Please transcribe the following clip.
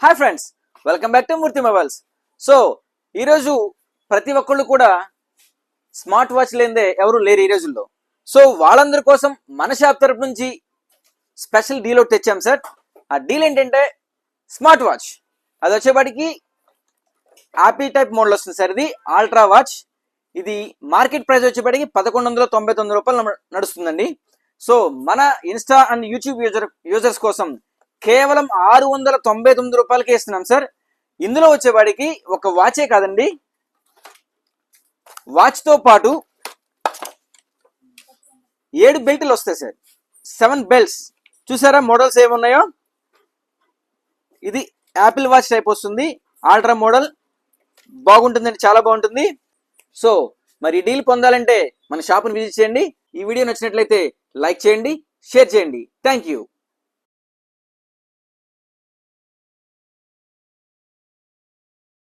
Hi friends, welcome back to Murthy mobiles. So ఈరోజు ప్రతి ఒక్కళ్ళు కూడా స్మార్ట్ వాచ్ లేదే ఎవరు లేరు ఈ రోజుల్లో. సో వాళ్ళందరి కోసం మన షాప్ తరపు నుంచి స్పెషల్ డీల్ ఒకటి తెచ్చాం సార్. ఆ డీల్ ఏంటంటే స్మార్ట్ వాచ్, అది వచ్చేపాటికి యాపిల్ టైప్ మోడల్ వస్తుంది సార్. ఇది అల్ట్రా వాచ్. ఇది మార్కెట్ ప్రైస్ వచ్చేపాటికి 1199 రూపాయలు నడుస్తుందండి. సో మన ఇన్స్టా అండ్ యూట్యూబ్ యూజర్స్ కోసం కేవలం 699 రూపాయలకే ఇస్తున్నాం సార్. ఇందులో వచ్చేవాడికి ఒక వాచే కాదండి, వాచ్ తో పాటు 7 బెల్ట్లు వస్తాయి సార్. 7 బెల్ట్స్ చూసారా, మోడల్స్ ఏమున్నాయో. ఇది యాపిల్ వాచ్ టైప్ వస్తుంది, అల్ట్రా మోడల్. బాగుంటుందండి, చాలా బాగుంటుంది. సో మరి ఈ డీల్ పొందాలంటే మన షాప్ని విజిట్ చేయండి. ఈ వీడియో నచ్చినట్లయితే లైక్ చేయండి, షేర్ చేయండి. Thank you.